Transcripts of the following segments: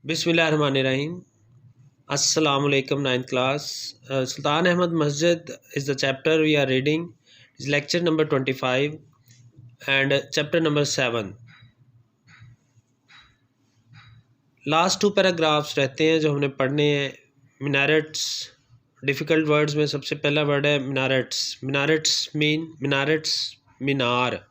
बिस्मिल्लाहिर्रहमानिर्रहीम। अस्सलाम वालेकुम। नाइन्थ क्लास सुल्तान अहमद मस्जिद is the chapter we are reading is lecture number 25 and chapter number 7। Last to paragraphs रहते हैं जो हमने पढ़ने हैं। मिनारेट्स, डिफ़िकल्ट वर्ड्स में सबसे पहला वर्ड है मिनारेट्स। मिनारेट्स मीनार।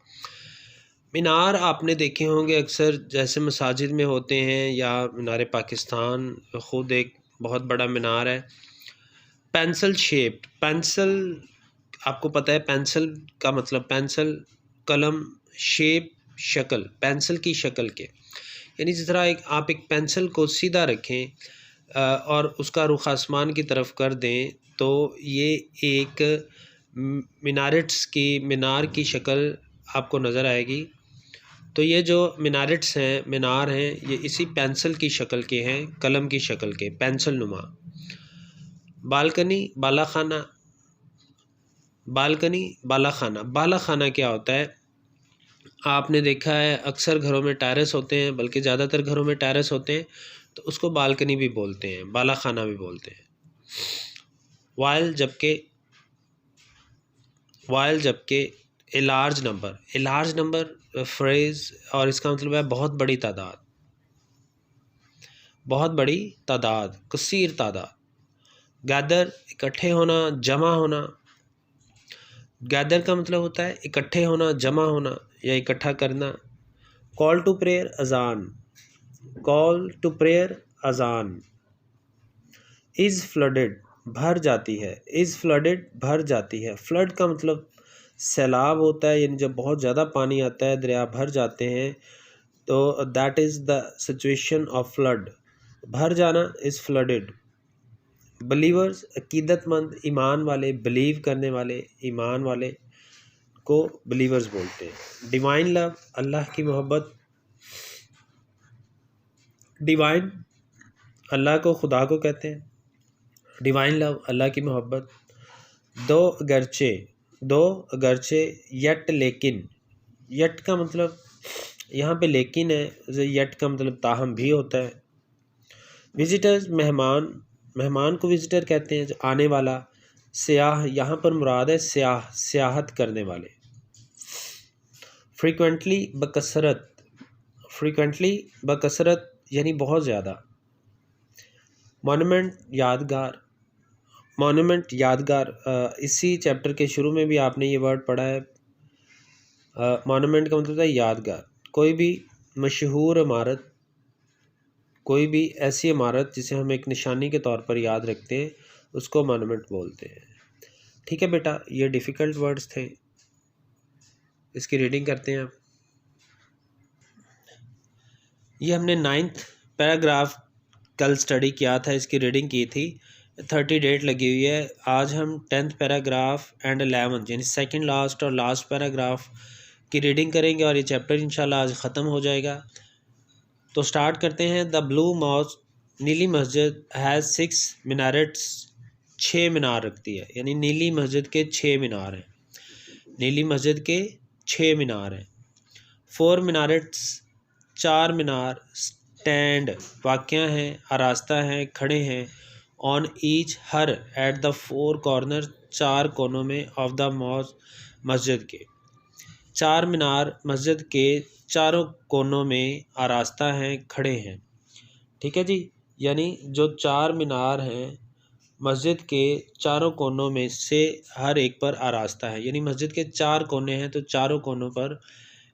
मीनार आपने देखे होंगे अक्सर, जैसे मसाजिद में होते हैं या मीनार पाकिस्तान ख़ुद एक बहुत बड़ा मीनार है। पेंसिल शेप्ड, पेंसिल आपको पता है पेंसिल का मतलब पेंसिल कलम, शेप शक्ल, पेंसिल की शक्ल के, यानी जिस तरह आप एक पेंसिल को सीधा रखें और उसका रुख आसमान की तरफ कर दें तो ये एक मिनारेट्स की मीनार की शक्ल आपको नज़र आएगी। तो ये जो मिनारेट्स हैं, मीनार हैं, ये इसी पेंसिल की शक्ल के हैं, कलम की शक्ल के, पेंसिल नुमा। बालकनी, बालाखाना। बालकनी, बालाखाना। बालाखाना क्या होता है? आपने देखा है अक्सर घरों में टेरेस होते हैं, बल्कि ज़्यादातर घरों में टेरेस होते हैं, तो उसको बालकनी भी बोलते हैं, बालाखाना भी बोलते हैं। वाइल जबकि ए लार्ज नंबर, ए लार्ज नंबर फ्रेज़, और इसका मतलब है बहुत बड़ी तादाद, बहुत बड़ी तादाद, कसीर तादाद। गैदर, इकट्ठे होना, जमा होना। गैदर का मतलब होता है इकट्ठे होना, जमा होना या इकट्ठा करना। कॉल टू प्रेयर, अजान। कॉल टू प्रेयर, अजान। इज़ फ्लडेड, भर जाती है। इज़ फ्लडेड, भर जाती है। फ्लड का मतलब सैलाब होता है, यानी जब बहुत ज़्यादा पानी आता है, दरिया भर जाते हैं, तो that is the situation of flood. भर जाना इज़ फ्लडेड। बिलीवर्स, अकीदतमंद, ईमान वाले, बिलीव करने वाले, ईमान वाले को बिलीवर्स बोलते हैं। डिवाइन लव, अल्लाह की मोहब्बत। डिवाइन, अल्लाह को, खुदा को कहते हैं। डिवाइन लव, अल्लाह की मोहब्बत। दो अगरचे, यट लेकिन। यट का मतलब यहाँ पे लेकिन है, यट का मतलब ताहम भी होता है। विजिटर्स, मेहमान को विजिटर कहते हैं, जो आने वाला। सियाह, यहाँ पर मुराद है सियाहत करने वाले। फ्रीक्वेंटली बकसरत यानी बहुत ज़्यादा। मॉन्यूमेंट, यादगार। इसी चैप्टर के शुरू में भी आपने ये वर्ड पढ़ा है। मॉन्यूमेंट का मतलब है यादगार। कोई भी मशहूर इमारत, कोई भी ऐसी इमारत जिसे हम एक निशानी के तौर पर याद रखते हैं, उसको मॉन्यूमेंट बोलते हैं। ठीक है बेटा, ये डिफ़िकल्ट वर्ड्स थे, इसकी रीडिंग करते हैं आप। ये हमने 9th पैराग्राफ कल स्टडी किया था, इसकी रीडिंग की थी, 30 डेट लगी हुई है। आज हम 10th पैराग्राफ एंड 11th यानी सेकंड लास्ट और लास्ट पैराग्राफ की रीडिंग करेंगे और ये चैप्टर इंशाल्लाह आज ख़त्म हो जाएगा। तो स्टार्ट करते हैं। द ब्लू मॉस्क, नीली मस्जिद, हैज़ 6 मिनारेट्स, 6 मीनार रखती है, यानी नीली मस्जिद के 6 मीनार हैं। नीली मस्जिद के 6 मीनार हैं। 4 मिनारेट्स, 4 मीनार, स्टैंड वाक़या हैं, आरास्ता हैं, खड़े हैं। On each, her, at the 4 corner, 4 कोनों में, ऑफ द मॉस्क मस्जिद के। 4 मीनार मस्जिद के चारों कोनों में आरास्ता हैं, खड़े हैं। ठीक है जी, यानी जो 4 मीनार हैं मस्जिद के चारों कोनों में से हर एक पर आरास्ता है, यानी मस्जिद के 4 कोने हैं तो चारों कोनों पर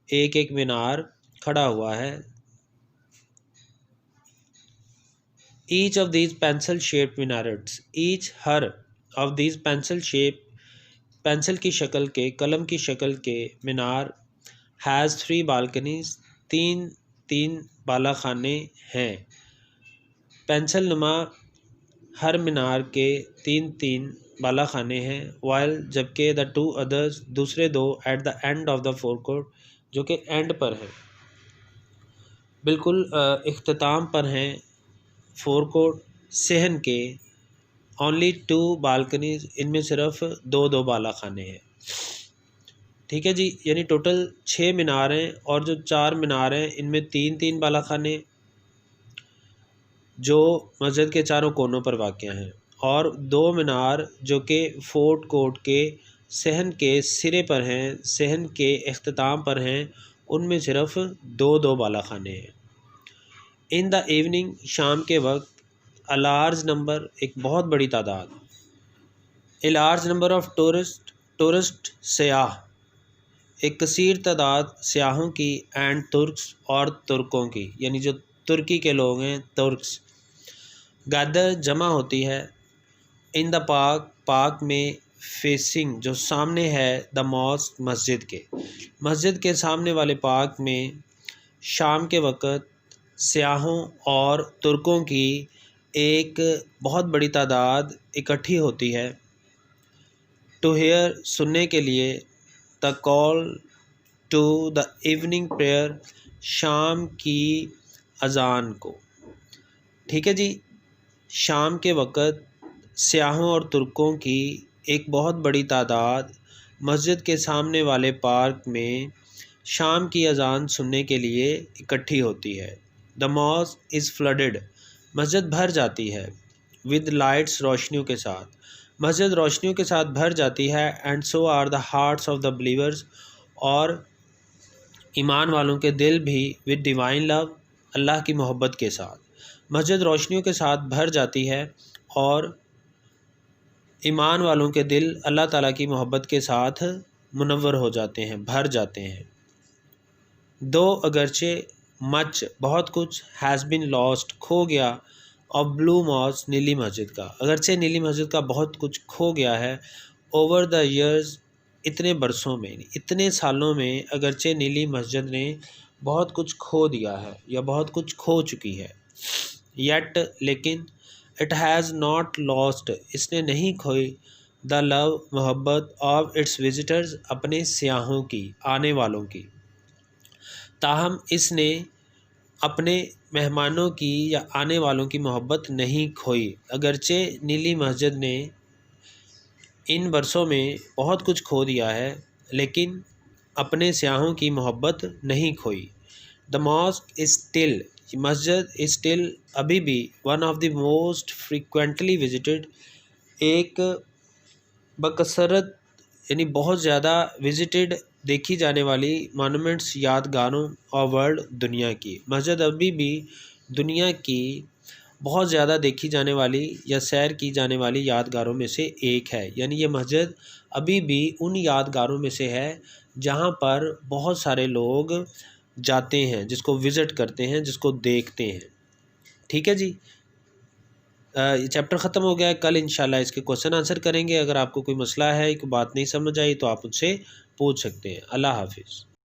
एक एक मीनार खड़ा हुआ है। Each of these pencil shape minarets, each, her, of these pencil shape, pencil की शक्ल के, कलम की शक्ल के मीनार, हैज़ 3 बालकनीज, 3 बालाखाने हैं। पेंसिल नुमा, हर मीनार के 3 बालाखाने हैं। वाइल, जबकि द 2 अदर्स, दूसरे 2, at the end of the forecourt, जो कि एंड पर है, बिल्कुल इख्तिताम पर हैं, फोरकोर्ट सहन के। ओनली 2 बालकनीज, इनमें सिर्फ 2 बालाखाने हैं। ठीक है जी, यानी टोटल 6 मीनार हैं और जो 4 मीनार हैं इनमें 3 बालाखाने। जो मस्जिद के चारों कोनों पर वाक़या हैं, और 2 मीनार जो कि फोर्ट कोर्ट के सहन के सिरे पर हैं, सहन के अख्ताम पर हैं, उनमें सिर्फ 2-2 बाला खाने हैं। इन द इवनिंग, शाम के वक्त, अ लार्ज नंबर, एक बहुत बड़ी तादाद, a large number of tourist सयाह, एक कसीर तादाद सयाहों की, एंड तुर्क्स, और तुर्कों की, यानी जो तुर्की के लोग हैं, तुर्क्स, गैदर जमा होती है, इन द पार्क, पार्क में, फेसिंग जो सामने है, द मॉस्क, मस्जिद के सामने वाले पार्क में, शाम के वक़्त सयाहों और तुर्कों की एक बहुत बड़ी तादाद इकट्ठी होती है, टू हेयर, सुनने के लिए, the call to the evening prayer, शाम की अज़ान को। ठीक है जी। शाम के वक़्त सयाहों और तुर्कों की एक बहुत बड़ी तादाद मस्जिद के सामने वाले पार्क में शाम की अज़ान सुनने के लिए इकट्ठी होती है। द मॉस्क इज़ फ्लडेड, मस्जिद भर जाती है, विद लाइट्स, रोशनियों के साथ, मस्जिद रोशनियों के साथ भर जाती है, and so are the hearts of the believers, और ईमान वालों के दिल भी, विद डिवाइन लव, अल्लाह की मोहब्बत के साथ, मस्जिद रोशनियों के साथ भर जाती है और ईमान वालों के दिल अल्लाह ताला की मोहब्बत के साथ मुनव्वर हो जाते हैं, भर जाते हैं। दो अगरचे, मच, बहुत कुछ, हैज़ बिन लॉस्ट, खो गया, ऑफ ब्लू मॉस्क, नीली मस्जिद का, अगरचे नीली मस्जिद का बहुत कुछ खो गया है, ओवर द ईयर्स, इतने बरसों में, इतने सालों में, अगरचे नीली मस्जिद ने बहुत कुछ खो दिया है या बहुत कुछ खो चुकी है, येट, लेकिन, इट हैज़ नॉट लॉस्ट, इसने नहीं खोई, द लव, मोहब्बत, ऑफ इट्स विजिटर्स, अपने सयाहों की, आने वालों की, ताहम इसने अपने मेहमानों की या आने वालों की मोहब्बत नहीं खोई। अगरचे नीली मस्जिद ने इन बरसों में बहुत कुछ खो दिया है, लेकिन अपने सयाहों की मोहब्बत नहीं खोई। द मॉस्क इज़ स्टिल, मस्जिद इज़ स्टिल, अभी भी, one of the most frequently visited, एक बकसरत यानी बहुत ज़्यादा विजिटेड, देखी जाने वाली मॉन्यूमेंट्स, यादगारों और वर्ल्ड, दुनिया की, मस्जिद अभी भी दुनिया की बहुत ज़्यादा देखी जाने वाली या सैर की जाने वाली यादगारों में से एक है। यानी ये मस्जिद अभी भी उन यादगारों में से है जहाँ पर बहुत सारे लोग जाते हैं, जिसको विज़िट करते हैं, जिसको देखते हैं। ठीक है जी। ये चैप्टर ख़त्म हो गया है। कल इंशाल्लाह इसके क्वेश्चन आंसर करेंगे। अगर आपको कोई मसला है, कोई बात नहीं समझ आई, तो आप मुझसे पूछ सकते हैं। अल्लाह हाफिज़।